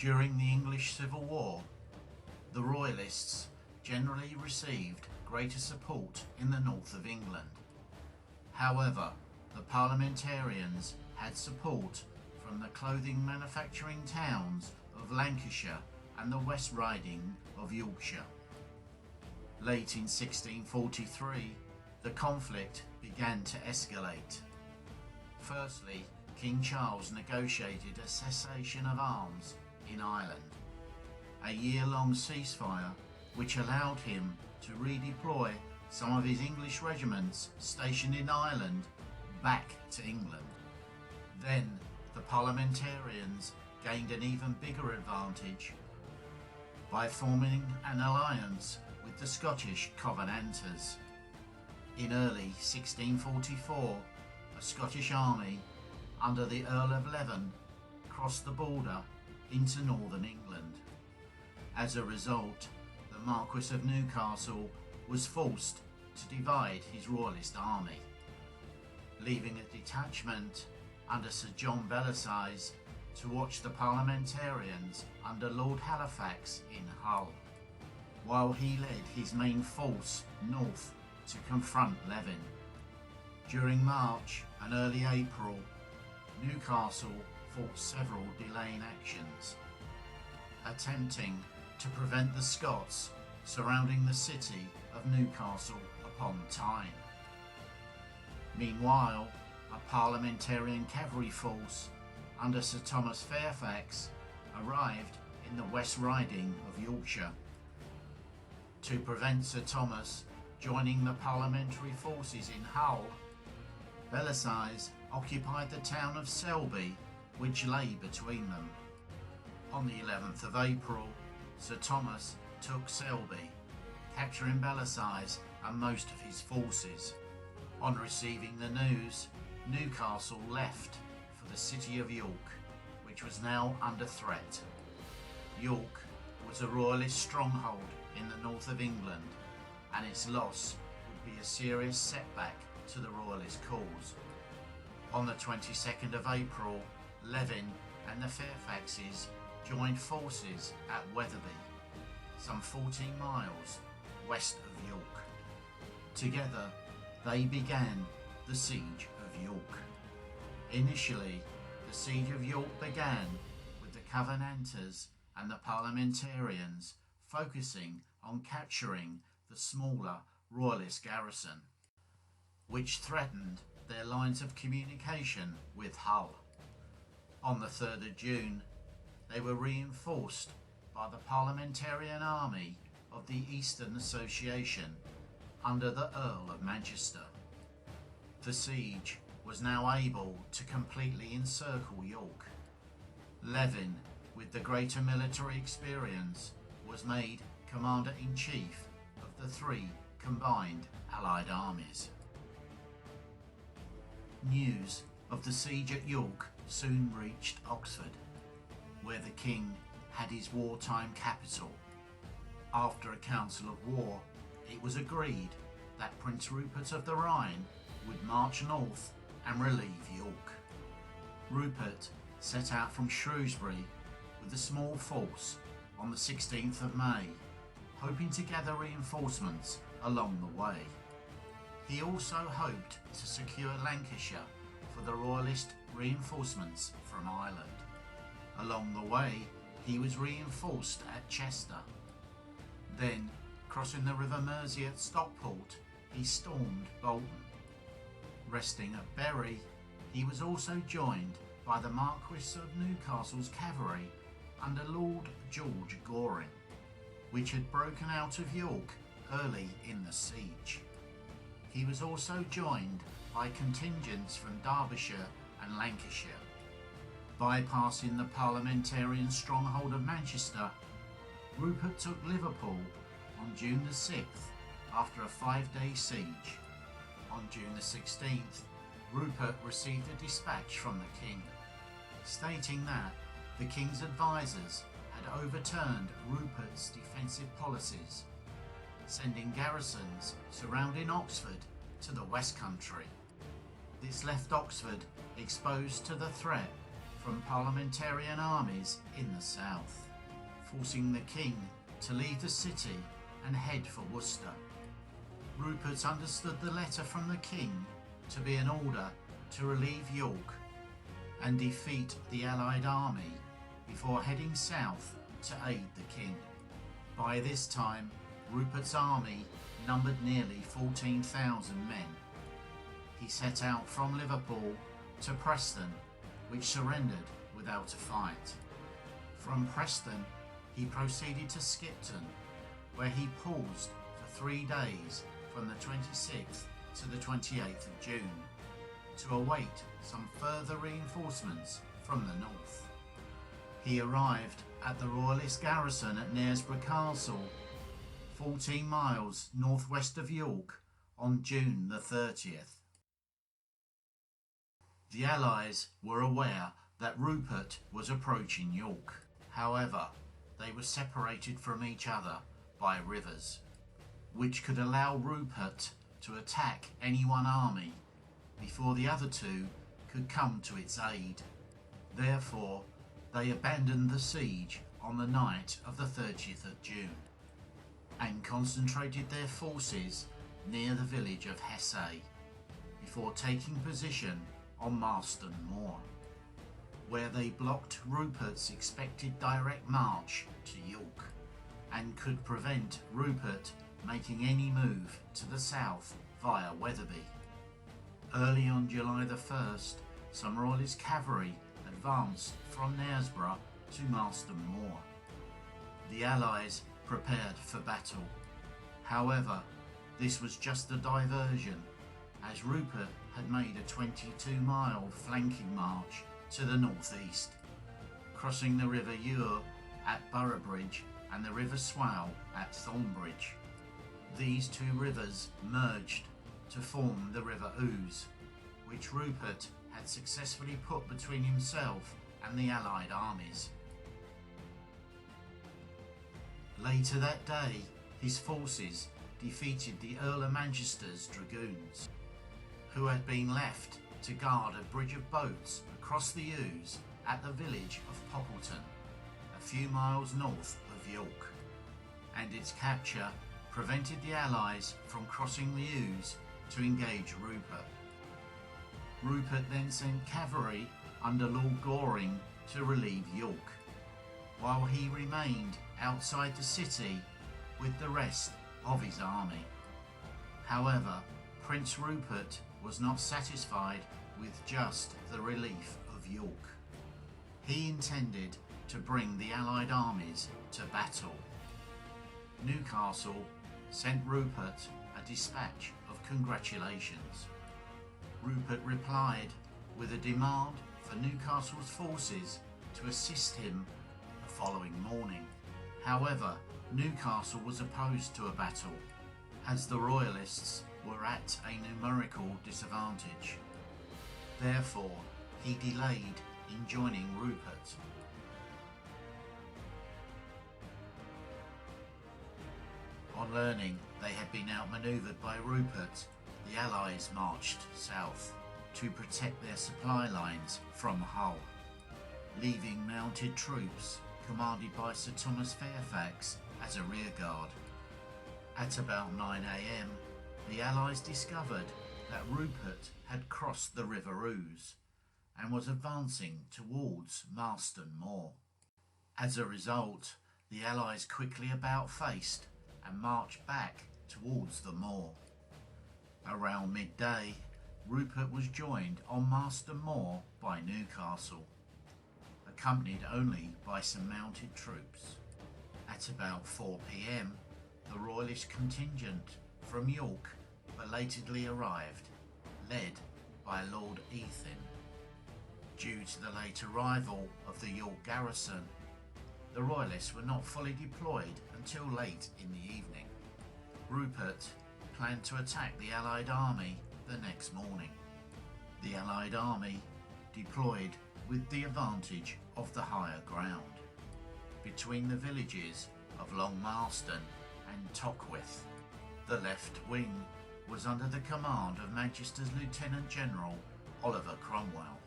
During the English Civil War, the Royalists generally received greater support in the north of England. However, the Parliamentarians had support from the clothing manufacturing towns of Lancashire and the West Riding of Yorkshire. Late in 1643, the conflict began to escalate. Firstly, King Charles negotiated a cessation of arms in Ireland, a year-long ceasefire which allowed him to redeploy some of his English regiments stationed in Ireland back to England. Then the Parliamentarians gained an even bigger advantage by forming an alliance with the Scottish Covenanters. In early 1644, a Scottish army under the Earl of Leven crossed the border into northern England. As a result, the Marquis of Newcastle was forced to divide his royalist army, leaving a detachment under Sir John Bellasyse to watch the Parliamentarians under Lord Halifax in Hull, while he led his main force north to confront Leven. During March and early April, Newcastle fought several delaying actions, attempting to prevent the Scots surrounding the city of Newcastle upon Tyne. Meanwhile, a Parliamentarian cavalry force under Sir Thomas Fairfax arrived in the West Riding of Yorkshire. To prevent Sir Thomas joining the parliamentary forces in Hull, Bellasyse occupied the town of Selby, which lay between them. On the 11th of April, Sir Thomas took Selby, capturing Bellasyse and most of his forces. On receiving the news, Newcastle left for the city of York, which was now under threat. York was a royalist stronghold in the north of England, and its loss would be a serious setback to the royalist cause. On the 22nd of April, Leven and the Fairfaxes joined forces at Wetherby, some 14 miles west of York. Together, they began the Siege of York. Initially, the Siege of York began with the Covenanters and the Parliamentarians focusing on capturing the smaller royalist garrison, which threatened their lines of communication with Hull. On the 3rd of June, they were reinforced by the Parliamentarian army of the Eastern Association under the Earl of Manchester. The siege was now able to completely encircle York. Leven, with the greater military experience, was made Commander-in-Chief of the three combined Allied armies. News of the siege at York soon reached Oxford, where the king had his wartime capital. After a council of war, it was agreed that Prince Rupert of the Rhine would march north and relieve York. Rupert set out from Shrewsbury with a small force on the 16th of May, hoping to gather reinforcements along the way. He also hoped to secure Lancashire for the royalist reinforcements from Ireland. Along the way, he was reinforced at Chester. Then, crossing the River Mersey at Stockport, he stormed Bolton. Resting at Bury, he was also joined by the Marquis of Newcastle's cavalry under Lord George Goring, which had broken out of York early in the siege. He was also joined by contingents from Derbyshire and Lancashire. Bypassing the Parliamentarian stronghold of Manchester, Rupert took Liverpool on June the 6th after a 5-day siege. On June the 16th, Rupert received a dispatch from the king, stating that the king's advisors had overturned Rupert's defensive policies, sending garrisons surrounding Oxford to the West Country. This left Oxford exposed to the threat from Parliamentarian armies in the south, forcing the king to leave the city and head for Worcester. Rupert understood the letter from the king to be an order to relieve York and defeat the Allied army before heading south to aid the king. By this time, Rupert's army numbered nearly 14,000 men. He set out from Liverpool to Preston, which surrendered without a fight. From Preston, he proceeded to Skipton, where he paused for 3 days from the 26th to the 28th of June to await some further reinforcements from the north. He arrived at the Royalist garrison at Knaresborough Castle, 14 miles northwest of York, on June the 30th. The Allies were aware that Rupert was approaching York. However, they were separated from each other by rivers, which could allow Rupert to attack any one army before the other two could come to its aid. Therefore, they abandoned the siege on the night of the 30th of June and concentrated their forces near the village of Hesse before taking position on Marston Moor, where they blocked Rupert's expected direct march to York and could prevent Rupert making any move to the south via Wetherby. Early on July the 1st, some Royalist cavalry advanced from Knaresborough to Marston Moor. The Allies prepared for battle. However, this was just a diversion, as Rupert had made a 22-mile flanking march to the northeast, crossing the River Ure at Boroughbridge and the River Swale at Thornbridge. These two rivers merged to form the River Ouse, which Rupert had successfully put between himself and the Allied armies. Later that day, his forces defeated the Earl of Manchester's dragoons, who had been left to guard a bridge of boats across the Ouse at the village of Poppleton, a few miles north of York, and its capture prevented the Allies from crossing the Ouse to engage Rupert. Rupert then sent cavalry under Lord Goring to relieve York, while he remained outside the city with the rest of his army. However, Prince Rupert was not satisfied with just the relief of York. He intended to bring the Allied armies to battle. Newcastle sent Rupert a dispatch of congratulations. Rupert replied with a demand for Newcastle's forces to assist him the following morning. However, Newcastle was opposed to a battle, as the Royalists were at a numerical disadvantage. Therefore, he delayed in joining Rupert. On learning they had been outmanoeuvred by Rupert, the Allies marched south to protect their supply lines from Hull, leaving mounted troops commanded by Sir Thomas Fairfax as a rearguard. At about 9 a.m, the Allies discovered that Rupert had crossed the River Ouse and was advancing towards Marston Moor. As a result, the Allies quickly about-faced and marched back towards the moor. Around midday, Rupert was joined on Marston Moor by Newcastle, accompanied only by some mounted troops. At about 4 p.m, the Royalist contingent from York belatedly arrived, led by Lord Ethin. Due to the late arrival of the York garrison, the Royalists were not fully deployed until late in the evening. Rupert planned to attack the Allied army the next morning. The Allied army deployed with the advantage of the higher ground between the villages of Long Marston and Tockwith. The left wing was under the command of Manchester's Lieutenant General Oliver Cromwell,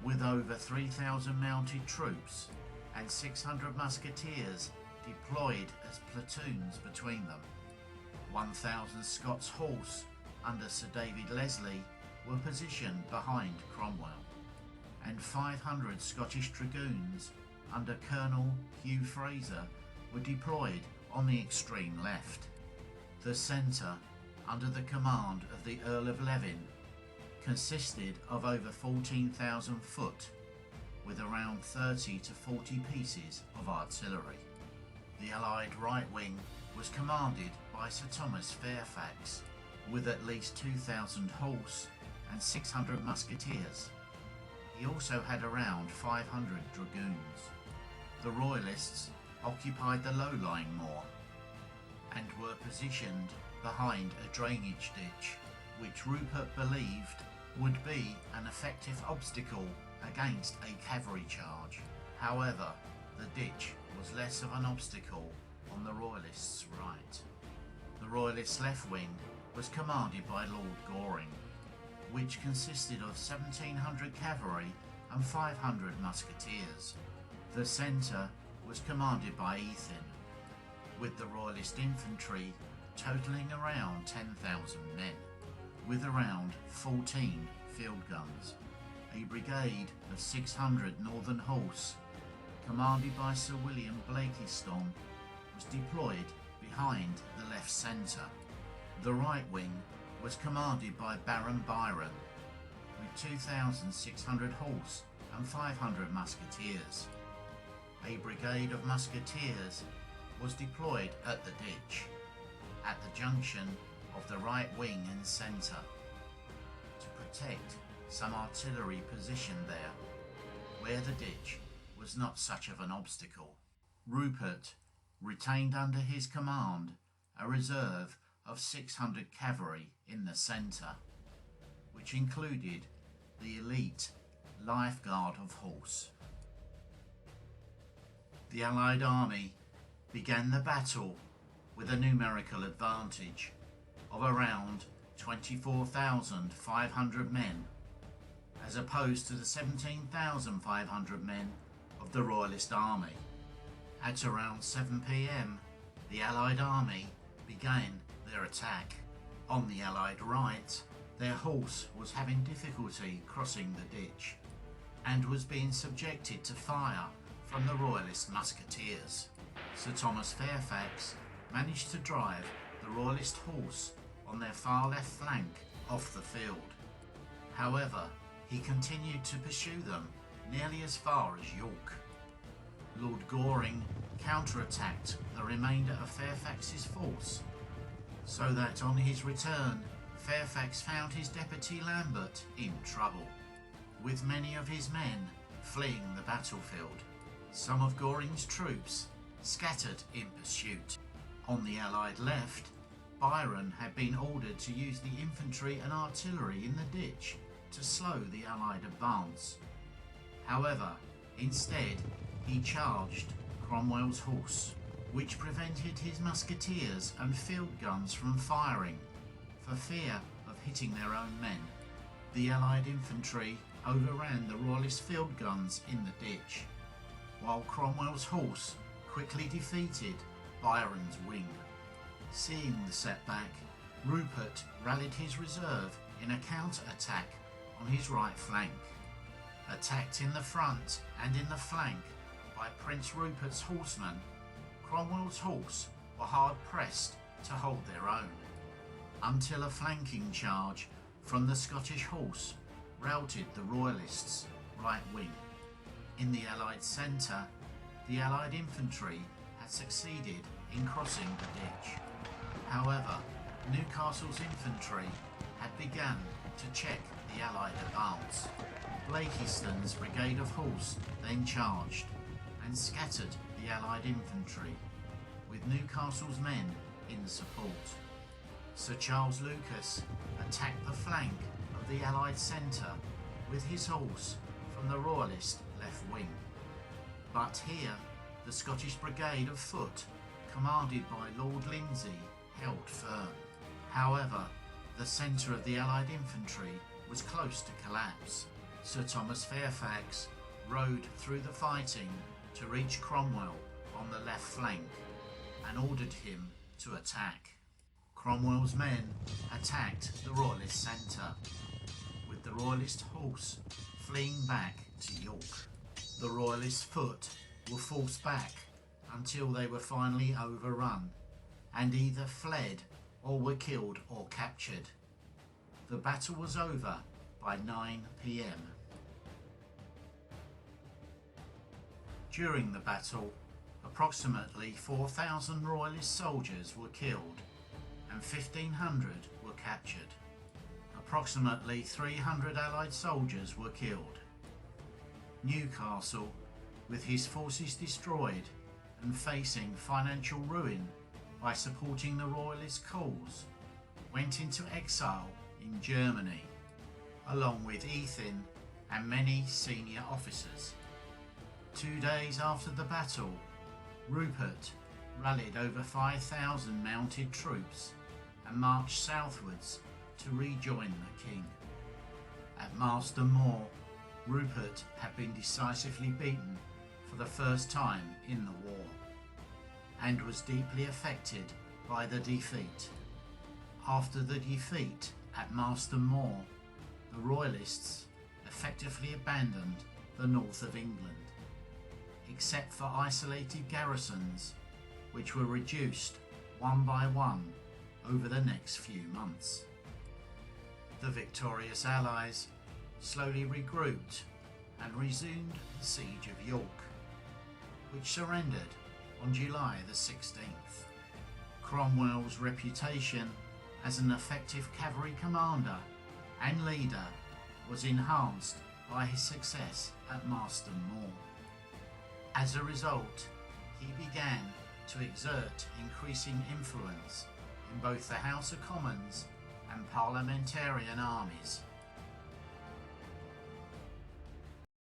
with over 3,000 mounted troops and 600 musketeers deployed as platoons between them. 1,000 Scots horse under Sir David Leslie were positioned behind Cromwell, and 500 Scottish dragoons under Colonel Hugh Fraser were deployed on the extreme left. The centre, under the command of the Earl of Leven, consisted of over 14,000 foot, with around 30 to 40 pieces of artillery. The Allied right wing was commanded by Sir Thomas Fairfax, with at least 2,000 horse and 600 musketeers. He also had around 500 dragoons. The Royalists occupied the low-lying Moor and were positioned behind a drainage ditch, which Rupert believed would be an effective obstacle against a cavalry charge. However, the ditch was less of an obstacle on the Royalists' right. The Royalists' left wing was commanded by Lord Goring, which consisted of 1,700 cavalry and 500 musketeers. The centre was commanded by Ethan, with the Royalist infantry totalling around 10,000 men, with around 14 field guns. A brigade of 600 Northern horse, commanded by Sir William Blakiston, was deployed behind the left centre. The right wing was commanded by Baron Byron, with 2,600 horse and 500 musketeers. A brigade of musketeers was deployed at the ditch, at the junction of the right wing and centre, to protect some artillery positioned there, where the ditch was not such of an obstacle. Rupert retained under his command a reserve of 600 cavalry in the centre, which included the elite Life Guard of Horse. The Allied army began the battle with a numerical advantage of around 24,500 men, as opposed to the 17,500 men of the Royalist army. At around 7 p.m, the Allied army began their attack. On the Allied right, their horse was having difficulty crossing the ditch and was being subjected to fire from the Royalist musketeers. Sir Thomas Fairfax managed to drive the Royalist horse on their far left flank off the field. However, he continued to pursue them nearly as far as York. Lord Goring counterattacked the remainder of Fairfax's force, so that on his return, Fairfax found his deputy Lambert in trouble, with many of his men fleeing the battlefield. Some of Goring's troops scattered in pursuit. On the Allied left, Byron had been ordered to use the infantry and artillery in the ditch to slow the Allied advance. However, instead, he charged Cromwell's horse, which prevented his musketeers and field guns from firing for fear of hitting their own men. The Allied infantry overran the Royalist field guns in the ditch, while Cromwell's horse quickly defeated Byron's wing. Seeing the setback, Rupert rallied his reserve in a counter-attack on his right flank. Attacked in the front and in the flank by Prince Rupert's horsemen, Cromwell's horse were hard-pressed to hold their own, until a flanking charge from the Scottish horse routed the Royalists' right wing. In the Allied centre, the Allied infantry had succeeded in crossing the ditch. However, Newcastle's infantry had begun to check the Allied advance. Blakiston's brigade of horse then charged and scattered the Allied infantry, with Newcastle's men in support. Sir Charles Lucas attacked the flank of the Allied centre with his horse from the Royalist left wing. But here, the Scottish brigade of foot, commanded by Lord Lindsay, held firm. However, the centre of the Allied infantry was close to collapse. Sir Thomas Fairfax rode through the fighting to reach Cromwell on the left flank and ordered him to attack. Cromwell's men attacked the Royalist centre, with the Royalist horse fleeing back to York. The Royalist foot were forced back until they were finally overrun and either fled or were killed or captured. The battle was over by 9 p.m. During the battle, approximately 4,000 Royalist soldiers were killed and 1,500 were captured. Approximately 300 Allied soldiers were killed. Newcastle, with his forces destroyed and facing financial ruin by supporting the Royalist cause, went into exile in Germany, along with Ethan and many senior officers. 2 days after the battle, Rupert rallied over 5,000 mounted troops and marched southwards to rejoin the king. At Marston Moor, Rupert had been decisively beaten for the first time in the war and was deeply affected by the defeat. After the defeat at Marston Moor, the Royalists effectively abandoned the north of England, except for isolated garrisons which were reduced one by one over the next few months. The victorious Allies slowly regrouped and resumed the siege of York, which surrendered on July the 16th. Cromwell's reputation as an effective cavalry commander and leader was enhanced by his success at Marston Moor. As a result, he began to exert increasing influence in both the House of Commons and Parliamentarian armies.